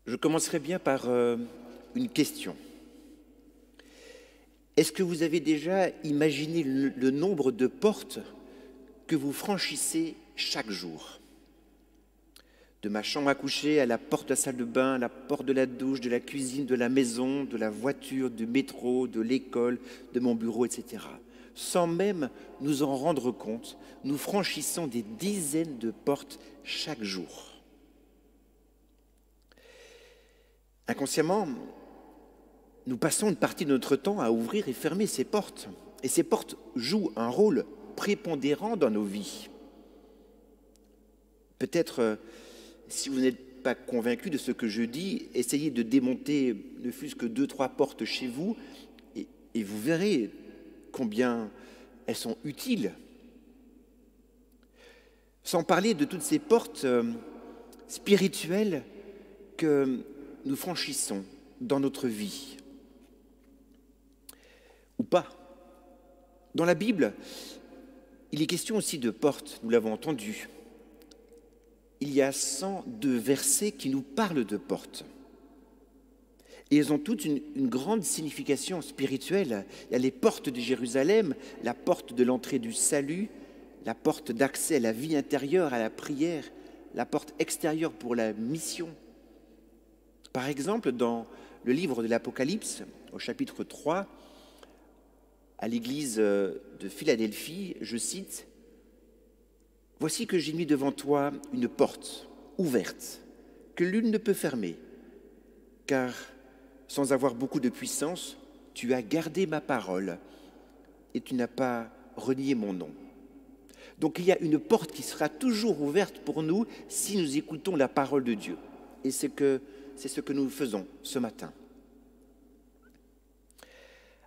Je commencerai bien par une question. Est-ce que vous avez déjà imaginé le nombre de portes que vous franchissez chaque jour? De ma chambre à coucher à la porte de la salle de bain, à la porte de la douche, de la cuisine, de la maison, de la voiture, du métro, de l'école, de mon bureau, etc. Sans même nous en rendre compte, nous franchissons des dizaines de portes chaque jour. Inconsciemment, nous passons une partie de notre temps à ouvrir et fermer ces portes. Et ces portes jouent un rôle prépondérant dans nos vies. Peut-être, si vous n'êtes pas convaincu de ce que je dis, essayez de démonter ne fût-ce que 2-3 portes chez vous et vous verrez combien elles sont utiles. Sans parler de toutes ces portes spirituelles que nous franchissons dans notre vie. Ou pas. Dans la Bible, il est question aussi de portes, nous l'avons entendu. Il y a 102 versets qui nous parlent de portes. Et elles ont toutes une grande signification spirituelle. Il y a les portes de Jérusalem, la porte de l'entrée du salut, la porte d'accès à la vie intérieure, à la prière, la porte extérieure pour la mission. Par exemple, dans le livre de l'Apocalypse, au chapitre 3, à l'église de Philadelphie, je cite, « Voici que j'ai mis devant toi une porte ouverte, que l'une ne peut fermer, car sans avoir beaucoup de puissance, tu as gardé ma parole et tu n'as pas renié mon nom. » Donc il y a une porte qui sera toujours ouverte pour nous si nous écoutons la parole de Dieu. Et c'est ce que nous faisons ce matin.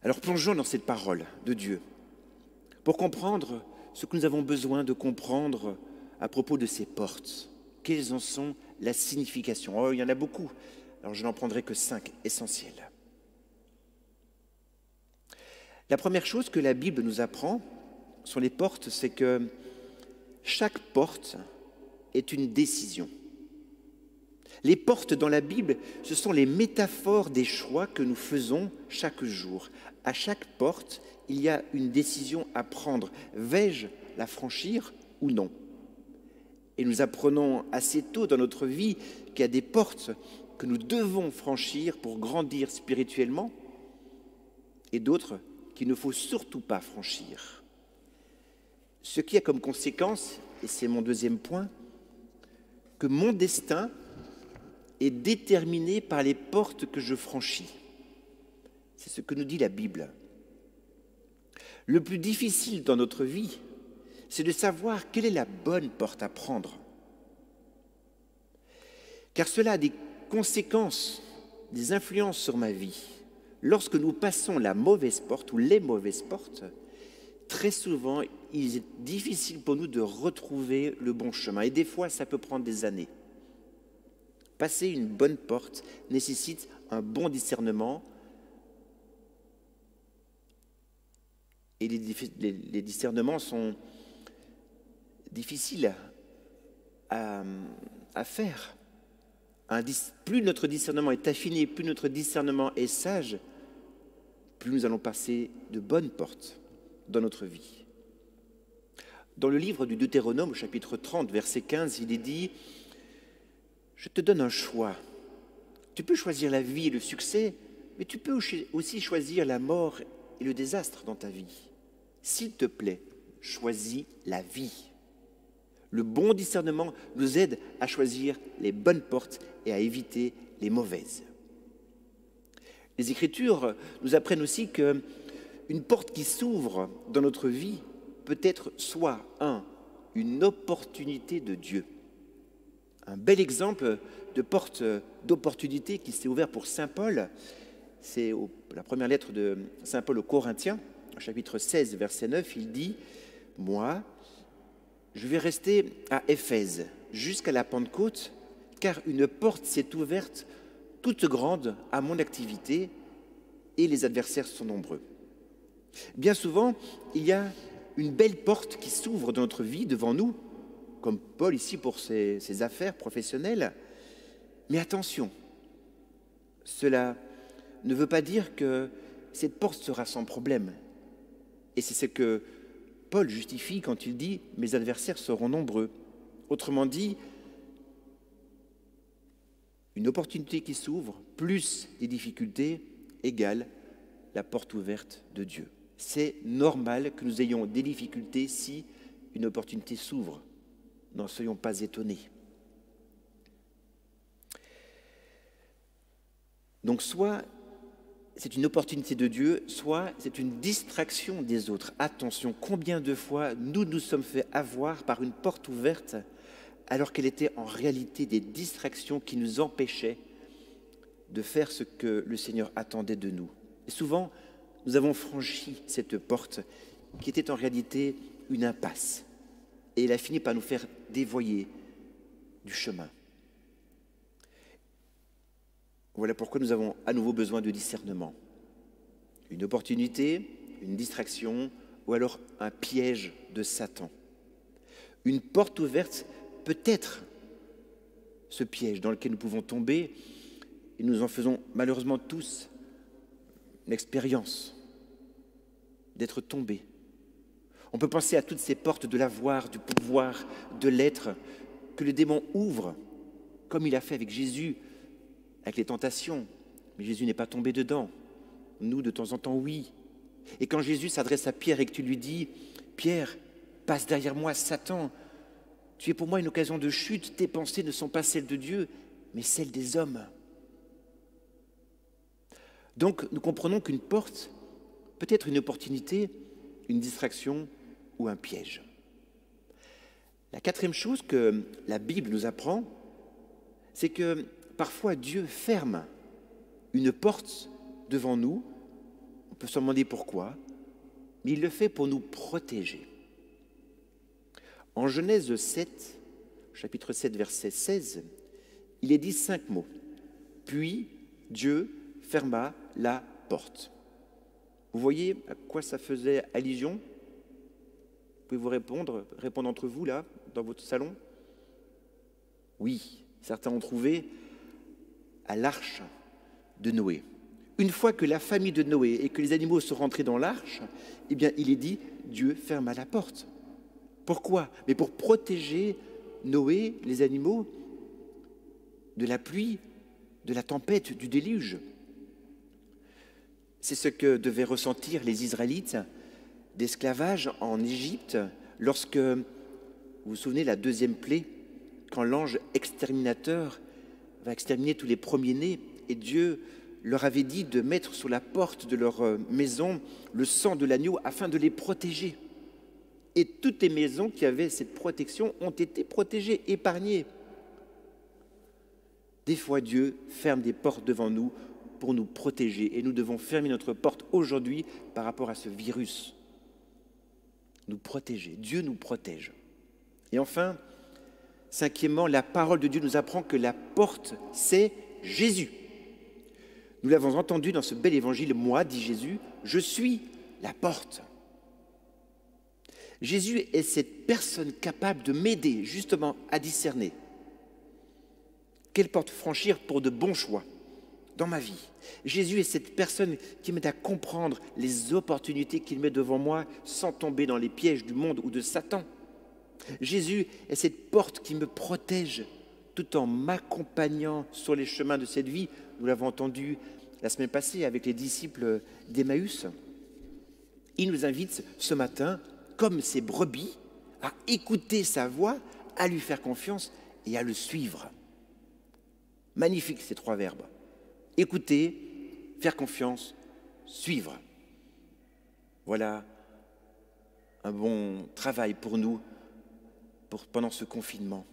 Alors plongeons dans cette parole de Dieu pour comprendre ce que nous avons besoin de comprendre à propos de ces portes. Quelles en sont la signification? Oh, il y en a beaucoup, alors je n'en prendrai que 5 essentielles. La première chose que la Bible nous apprend sur les portes, c'est que chaque porte est une décision. Les portes dans la Bible, ce sont les métaphores des choix que nous faisons chaque jour. À chaque porte, il y a une décision à prendre. Vais-je la franchir ou non? Et nous apprenons assez tôt dans notre vie qu'il y a des portes que nous devons franchir pour grandir spirituellement et d'autres qu'il ne faut surtout pas franchir. Ce qui a comme conséquence, et c'est mon deuxième point, que mon destin est déterminé par les portes que je franchis. C'est ce que nous dit la Bible. Le plus difficile dans notre vie, c'est de savoir quelle est la bonne porte à prendre. Car cela a des conséquences, des influences sur ma vie. Lorsque nous passons la mauvaise porte ou les mauvaises portes, très souvent, il est difficile pour nous de retrouver le bon chemin. Et des fois, ça peut prendre des années. Passer une bonne porte nécessite un bon discernement. Et les discernements sont difficiles à faire. Plus notre discernement est affiné, plus notre discernement est sage, plus nous allons passer de bonnes portes dans notre vie. Dans le livre du Deutéronome, au chapitre 30, verset 15, il est dit « Je te donne un choix. Tu peux choisir la vie et le succès, mais tu peux aussi choisir la mort et le désastre dans ta vie. S'il te plaît, choisis la vie. » Le bon discernement nous aide à choisir les bonnes portes et à éviter les mauvaises. Les Écritures nous apprennent aussi qu'une porte qui s'ouvre dans notre vie peut être soit une opportunité de Dieu. Un bel exemple de porte d'opportunité qui s'est ouvert pour saint Paul, c'est la première lettre de saint Paul aux Corinthiens, au chapitre 16, verset 9, il dit « Moi, je vais rester à Éphèse jusqu'à la Pentecôte, car une porte s'est ouverte toute grande à mon activité et les adversaires sont nombreux. » Bien souvent, il y a une belle porte qui s'ouvre dans notre vie devant nous, comme Paul ici pour ses affaires professionnelles. Mais attention, cela ne veut pas dire que cette porte sera sans problème. Et c'est ce que Paul justifie quand il dit « mes adversaires seront nombreux ». Autrement dit, une opportunité qui s'ouvre, plus des difficultés, égale la porte ouverte de Dieu. C'est normal que nous ayons des difficultés si une opportunité s'ouvre. N'en soyons pas étonnés. Donc soit c'est une opportunité de Dieu, soit c'est une distraction des autres. Attention, combien de fois nous sommes fait avoir par une porte ouverte alors qu'elle était en réalité des distractions qui nous empêchaient de faire ce que le Seigneur attendait de nous. Et souvent, nous avons franchi cette porte qui était en réalité une impasse. Et elle a fini par nous faire dévoyer du chemin. Voilà pourquoi nous avons à nouveau besoin de discernement. Une opportunité, une distraction ou alors un piège de Satan. Une porte ouverte peut être ce piège dans lequel nous pouvons tomber et nous en faisons malheureusement tous l'expérience d'être tombés. On peut penser à toutes ces portes de l'avoir, du pouvoir, de l'être que le démon ouvre, comme il a fait avec Jésus, avec les tentations. Mais Jésus n'est pas tombé dedans. Nous, de temps en temps, oui. Et quand Jésus s'adresse à Pierre et que tu lui dis « Pierre, passe derrière moi, Satan. Tu es pour moi une occasion de chute. Tes pensées ne sont pas celles de Dieu, mais celles des hommes. » Donc, nous comprenons qu'une porte peut être une opportunité, une distraction ou un piège. La quatrième chose que la Bible nous apprend, c'est que parfois Dieu ferme une porte devant nous. On peut se demander pourquoi, mais il le fait pour nous protéger. En Genèse 7, chapitre 7, verset 16, il est dit 5 mots. « Puis Dieu ferma la porte ». Vous voyez à quoi ça faisait allusion? Pouvez-vous répondre entre vous, là, dans votre salon? Oui, certains ont trouvé à l'arche de Noé. Une fois que la famille de Noé et que les animaux sont rentrés dans l'arche, eh bien, il est dit, Dieu ferma la porte. Pourquoi? Mais pour protéger Noé, les animaux, de la pluie, de la tempête, du déluge. C'est ce que devaient ressentir les Israélites d'esclavage en Égypte lorsque, vous vous souvenez, la deuxième plaie, quand l'ange exterminateur va exterminer tous les premiers-nés, et Dieu leur avait dit de mettre sur la porte de leur maison le sang de l'agneau afin de les protéger. Et toutes les maisons qui avaient cette protection ont été protégées, épargnées. Des fois, Dieu ferme des portes devant nous pour nous protéger. Et nous devons fermer notre porte aujourd'hui par rapport à ce virus. Nous protéger. Dieu nous protège. Et enfin, cinquièmement, la parole de Dieu nous apprend que la porte, c'est Jésus. Nous l'avons entendu dans ce bel évangile. Moi, dit Jésus, je suis la porte. Jésus est cette personne capable de m'aider justement à discerner quelle porte franchir pour de bons choix dans ma vie. Jésus est cette personne qui m'aide à comprendre les opportunités qu'il met devant moi sans tomber dans les pièges du monde ou de Satan. Jésus est cette porte qui me protège tout en m'accompagnant sur les chemins de cette vie. Nous l'avons entendu la semaine passée avec les disciples d'Emmaüs. Il nous invite ce matin, comme ces brebis, à écouter sa voix, à lui faire confiance et à le suivre. Magnifique ces 3 verbes. Écouter, faire confiance, suivre. Voilà un bon travail pour nous pendant ce confinement.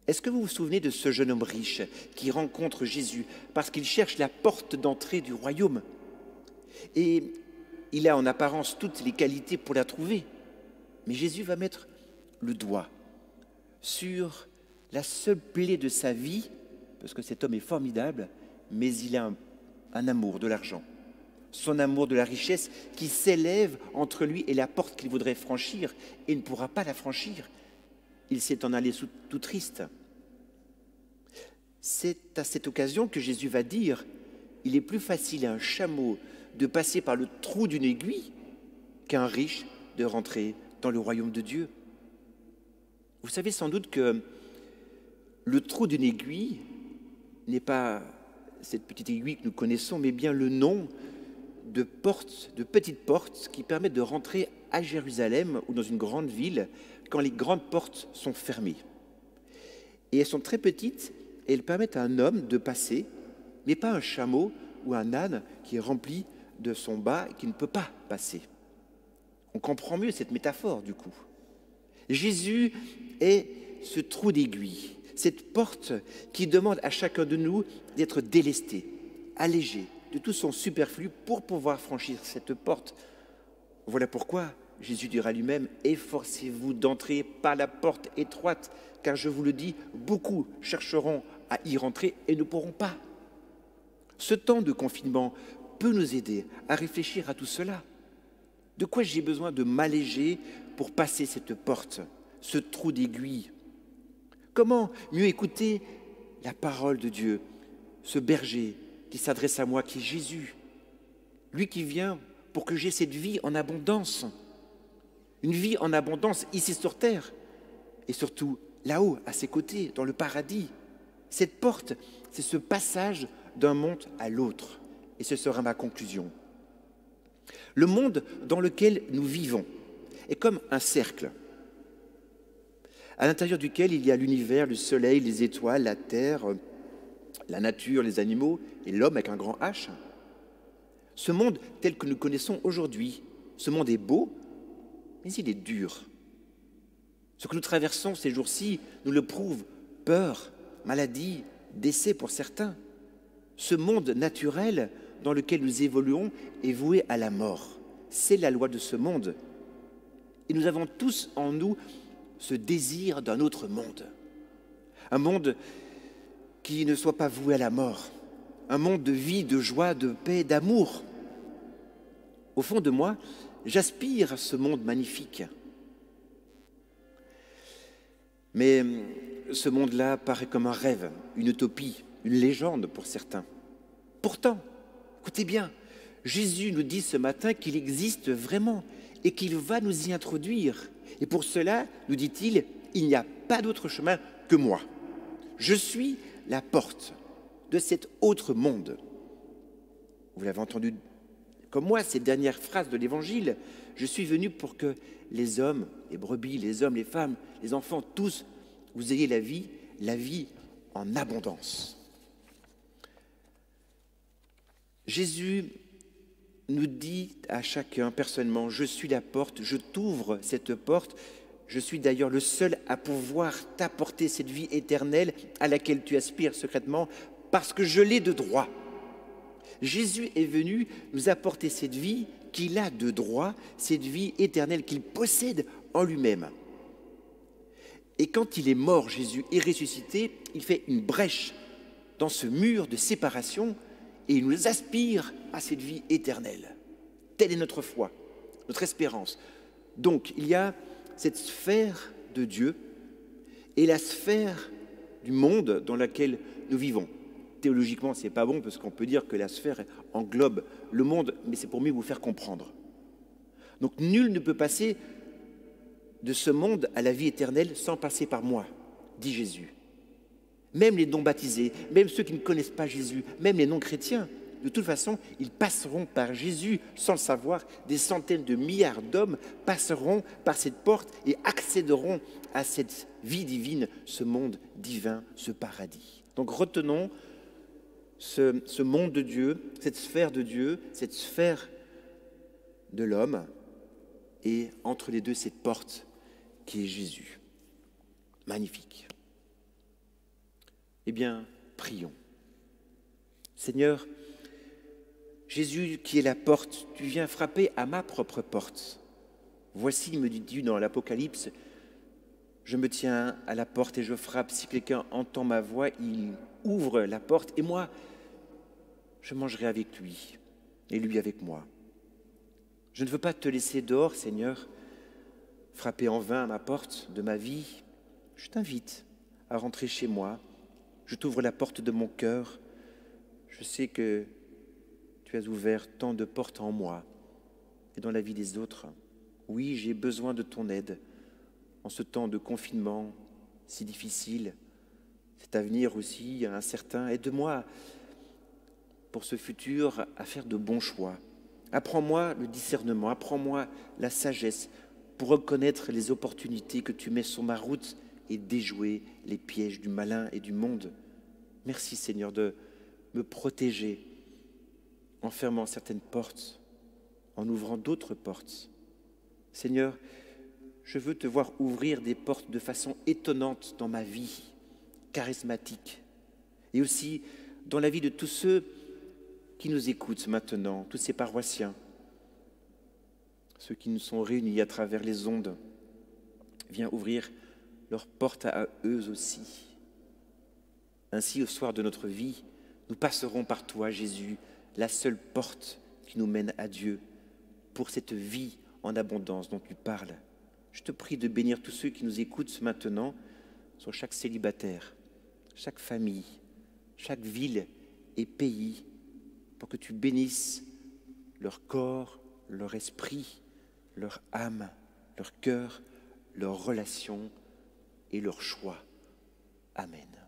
Est-ce que vous vous souvenez de ce jeune homme riche qui rencontre Jésus parce qu'il cherche la porte d'entrée du royaume? Et il a en apparence toutes les qualités pour la trouver. Mais Jésus va mettre le doigt sur la seule plaie de sa vie, parce que cet homme est formidable, mais il a un amour de l'argent. Son amour de la richesse qui s'élève entre lui et la porte qu'il voudrait franchir et ne pourra pas la franchir. il s'est en allé tout triste. C'est à cette occasion que Jésus va dire, il est plus facile à un chameau de passer par le trou d'une aiguille qu'à un riche de rentrer dans le royaume de Dieu. Vous savez sans doute que le trou d'une aiguille n'est pas cette petite aiguille que nous connaissons, mais bien le nom de portes, de petites portes qui permettent de rentrer à Jérusalem ou dans une grande ville quand les grandes portes sont fermées. Et elles sont très petites et elles permettent à un homme de passer, mais pas un chameau ou un âne qui est rempli de son bas et qui ne peut pas passer. On comprend mieux cette métaphore du coup. Jésus est ce trou d'aiguille, cette porte qui demande à chacun de nous d'être délesté, allégé de tout son superflu pour pouvoir franchir cette porte. Voilà pourquoi Jésus dira lui-même « Efforcez-vous d'entrer par la porte étroite, car je vous le dis, beaucoup chercheront à y rentrer et ne pourront pas. » Ce temps de confinement peut nous aider à réfléchir à tout cela. De quoi j'ai besoin de m'alléger pour passer cette porte, ce trou d'aiguille? Comment mieux écouter la parole de Dieu, ce berger qui s'adresse à moi, qui est Jésus, lui qui vient pour que j'ai cette vie en abondance, une vie en abondance ici sur terre et surtout là-haut, à ses côtés, dans le paradis. Cette porte, c'est ce passage d'un monde à l'autre et ce sera ma conclusion. Le monde dans lequel nous vivons est comme un cercle, à l'intérieur duquel il y a l'univers, le soleil, les étoiles, la terre, la nature, les animaux et l'homme avec un grand H. Ce monde tel que nous connaissons aujourd'hui, ce monde est beau, mais il est dur. Ce que nous traversons ces jours-ci nous le prouve, peur, maladie, décès pour certains. Ce monde naturel dans lequel nous évoluons est voué à la mort. C'est la loi de ce monde. Et nous avons tous en nous ce désir d'un autre monde. Un monde qui ne soit pas voué à la mort. Un monde de vie, de joie, de paix, d'amour. Au fond de moi, j'aspire à ce monde magnifique. Mais ce monde-là paraît comme un rêve, une utopie, une légende pour certains. Pourtant, écoutez bien, Jésus nous dit ce matin qu'il existe vraiment et qu'il va nous y introduire. Et pour cela, nous dit-il, il n'y a pas d'autre chemin que moi. Je suis la porte de cet autre monde. Vous l'avez entendu comme moi, ces dernières phrases de l'Évangile. Je suis venu pour que les hommes, les brebis, les hommes, les femmes, les enfants, tous, vous ayez la vie en abondance. Jésus nous dit à chacun personnellement, je suis la porte, je t'ouvre cette porte, je suis d'ailleurs le seul à pouvoir t'apporter cette vie éternelle à laquelle tu aspires secrètement, parce que je l'ai de droit. Jésus est venu nous apporter cette vie qu'il a de droit, cette vie éternelle qu'il possède en lui-même. Et quand il est mort, Jésus est ressuscité, il fait une brèche dans ce mur de séparation et il nous aspire à cette vie éternelle. Telle est notre foi, notre espérance. Donc, il y a cette sphère de Dieu et la sphère du monde dans laquelle nous vivons. Théologiquement, ce n'est pas bon parce qu'on peut dire que la sphère englobe le monde, mais c'est pour mieux vous faire comprendre. Donc, nul ne peut passer de ce monde à la vie éternelle sans passer par moi, dit Jésus. Même les non-baptisés, même ceux qui ne connaissent pas Jésus, même les non-chrétiens, de toute façon, ils passeront par Jésus sans le savoir. Des centaines de milliards d'hommes passeront par cette porte et accéderont à cette vie divine, ce monde divin, ce paradis. Donc retenons ce monde de Dieu, cette sphère de Dieu, cette sphère de l'homme, et entre les deux, cette porte qui est Jésus. Magnifique. Eh bien, prions. Seigneur, Jésus qui est la porte, tu viens frapper à ma propre porte. Voici, me dit-tu dans l'Apocalypse, je me tiens à la porte et je frappe. Si quelqu'un entend ma voix, il ouvre la porte et moi, je mangerai avec lui et lui avec moi. Je ne veux pas te laisser dehors, Seigneur, frapper en vain à ma porte de ma vie, je t'invite à rentrer chez moi. Je t'ouvre la porte de mon cœur. Je sais que tu as ouvert tant de portes en moi et dans la vie des autres. Oui, j'ai besoin de ton aide en ce temps de confinement si difficile, cet avenir aussi incertain. Aide-moi pour ce futur à faire de bons choix. Apprends-moi le discernement, apprends-moi la sagesse pour reconnaître les opportunités que tu mets sur ma route et déjouer les pièges du malin et du monde. Merci Seigneur de me protéger en fermant certaines portes, en ouvrant d'autres portes. Seigneur, je veux te voir ouvrir des portes de façon étonnante dans ma vie, charismatique, et aussi dans la vie de tous ceux qui nous écoutent maintenant, tous ces paroissiens, ceux qui nous sont réunis à travers les ondes. Viens ouvrir leurs portes à eux aussi. Ainsi, au soir de notre vie, nous passerons par toi, Jésus, la seule porte qui nous mène à Dieu, pour cette vie en abondance dont tu parles. Je te prie de bénir tous ceux qui nous écoutent maintenant, sur chaque célibataire, chaque famille, chaque ville et pays, pour que tu bénisses leur corps, leur esprit, leur âme, leur cœur, leurs relations et leurs choix. Amen.